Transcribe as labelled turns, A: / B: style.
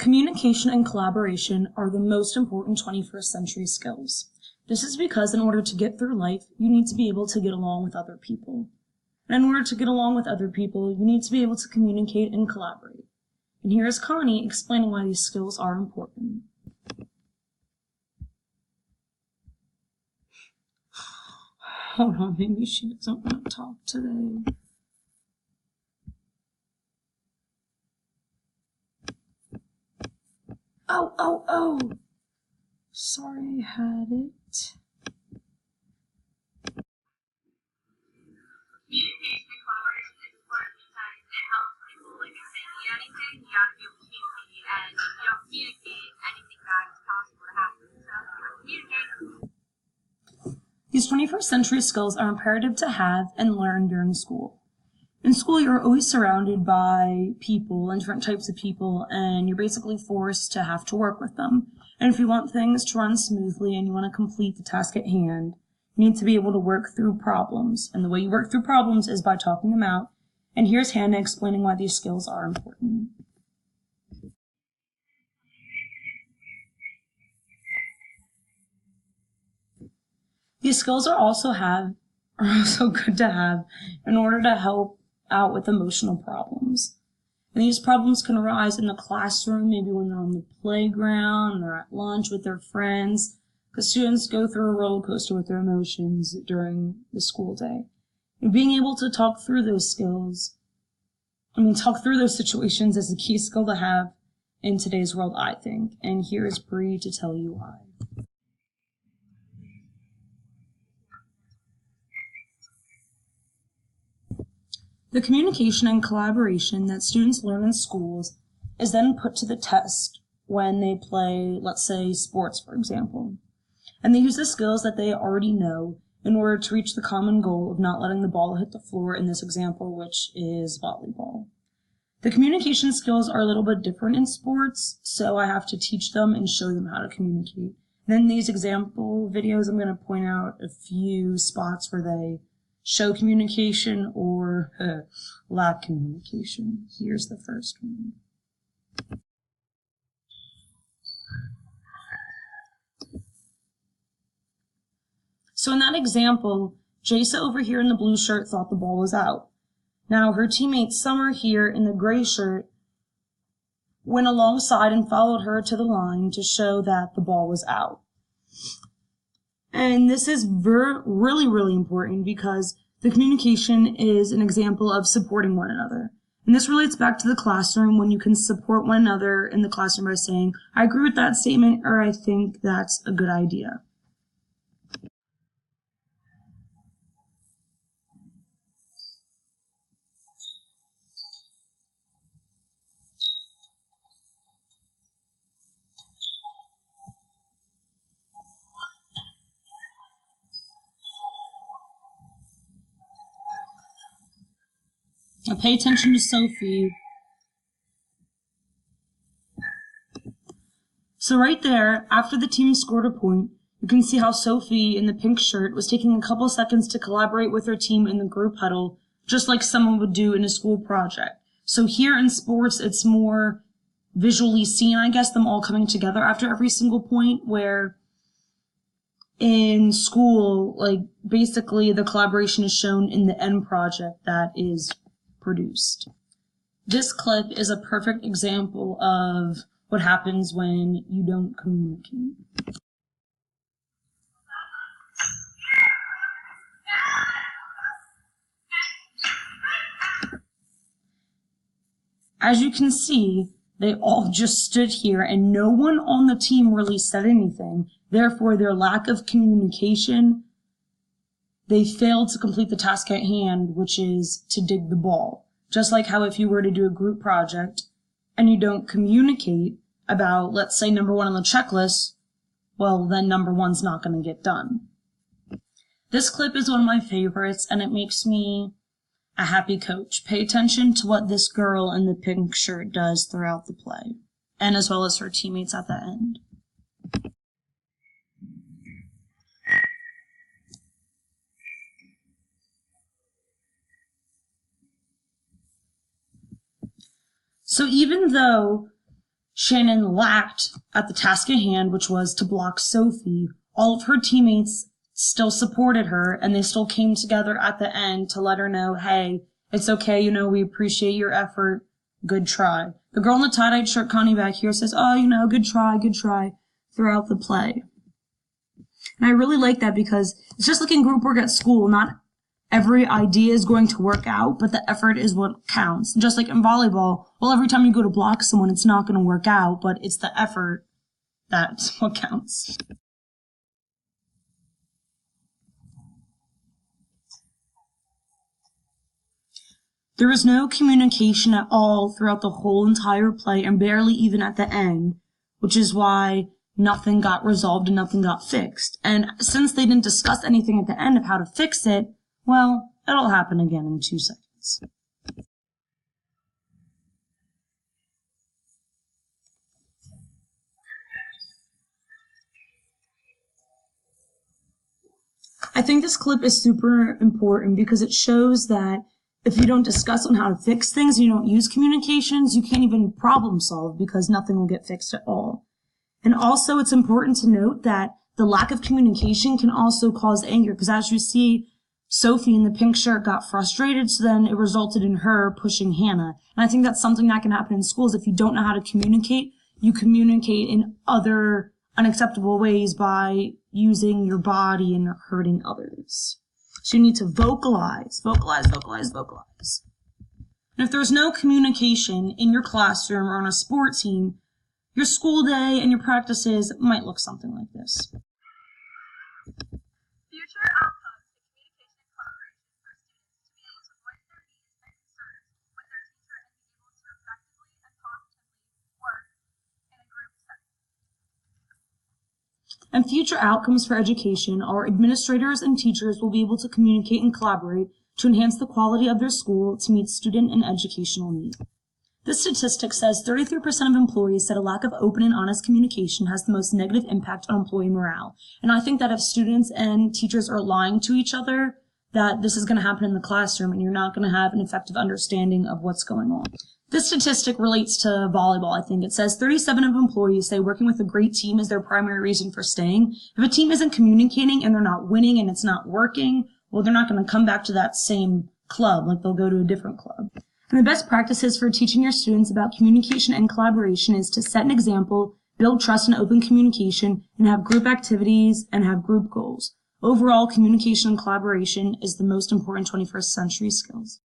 A: Communication and collaboration are the most important 21st century skills. This is because in order to get through life, you need to be able to get along with other people. And in order to get along with other people, you need to be able to communicate and collaborate. And here is Connie explaining why these skills are important. Hold on, maybe she doesn't want to talk today. Oh. Sorry, I had it.
B: Communication and collaboration is important because it helps people, like if they need anything, you gotta be able to communicate, and if you don't communicate, anything bad is possible to happen. So communicate.
A: These 21st century skills are imperative to have and learn during school. In school, you're always surrounded by people and different types of people, and you're basically forced to have to work with them. And if you want things to run smoothly and you want to complete the task at hand, you need to be able to work through problems. And the way you work through problems is by talking them out. And here's Hannah explaining why these skills are important. These skills are also good to have in order to help out with emotional problems. And these problems can arise in the classroom, maybe when they're on the playground, they're at lunch with their friends, because students go through a roller coaster with their emotions during the school day. And being able to talk through those situations is a key skill to have in today's world, I think. And here is Bree to tell you why. The communication and collaboration that students learn in schools is then put to the test when they play, let's say, sports, for example. And they use the skills that they already know in order to reach the common goal of not letting the ball hit the floor in this example, which is volleyball. The communication skills are a little bit different in sports, so I have to teach them and show them how to communicate. And in these example videos, I'm going to point out a few spots where they show communication or lack communication. Here's the first one. So in that example, Jasa over here in the blue shirt thought the ball was out. Now her teammate Summer here in the gray shirt went alongside and followed her to the line to show that the ball was out. And this is really important because the communication is an example of supporting one another. And this relates back to the classroom when you can support one another in the classroom by saying, I agree with that statement, or I think that's a good idea. Now pay attention to Sophie. So right there, after the team scored a point, you can see how Sophie in the pink shirt was taking a couple seconds to collaborate with her team in the group huddle, just like someone would do in a school project. So here in sports, it's more visually seen, I guess, them all coming together after every single point, where in school, like, basically the collaboration is shown in the end project that is produced. This clip is a perfect example of what happens when you don't communicate. As you can see, they all just stood here and no one on the team really said anything. Therefore, their lack of communication, they failed to complete the task at hand, which is to dig the ball. Just like how if you were to do a group project and you don't communicate about, let's say, number 1 on the checklist, well, then number 1's not going to get done. This clip is one of my favorites, and it makes me a happy coach. Pay attention to what this girl in the pink shirt does throughout the play, and as well as her teammates at the end. So even though Shannon lacked at the task at hand, which was to block Sophie, all of her teammates still supported her, and they still came together at the end to let her know, hey, it's okay, we appreciate your effort, good try. The girl in the tie-dyed shirt, Connie, back here says, oh, good try, throughout the play. And I really like that because it's just like in group work at school, not every idea is going to work out, but the effort is what counts. And just like in volleyball, well, every time you go to block someone, it's not going to work out, but it's the effort that's what counts. There was no communication at all throughout the whole entire play and barely even at the end, which is why nothing got resolved and nothing got fixed. And since they didn't discuss anything at the end of how to fix it, well, it'll happen again in 2 seconds. I think this clip is super important because it shows that if you don't discuss on how to fix things, you don't use communications, you can't even problem solve because nothing will get fixed at all. And also it's important to note that the lack of communication can also cause anger because as you see, Sophie in the pink shirt got frustrated, so then it resulted in her pushing Hannah. And I think that's something that can happen in schools. If you don't know how to communicate, you communicate in other unacceptable ways by using your body and hurting others. So you need to vocalize. And if there's no communication in your classroom or on a sport team, your school day and your practices might look something like this.
B: Future outcomes in communication and collaboration for students to be able to voice their needs and concerns with their teacher and be able to effectively and positively work in a group setting.
A: And future outcomes for education are administrators and teachers will be able to communicate and collaborate to enhance the quality of their school to meet student and educational needs. This statistic says 33% of employees said a lack of open and honest communication has the most negative impact on employee morale. And I think that if students and teachers are lying to each other, that this is going to happen in the classroom and you're not going to have an effective understanding of what's going on. This statistic relates to volleyball, I think. It says 37% of employees say working with a great team is their primary reason for staying. If a team isn't communicating and they're not winning and it's not working, well, they're not going to come back to that same club, like they'll go to a different club. And the best practices for teaching your students about communication and collaboration is to set an example, build trust and open communication, and have group activities and have group goals. Overall, communication and collaboration is the most important 21st century skills.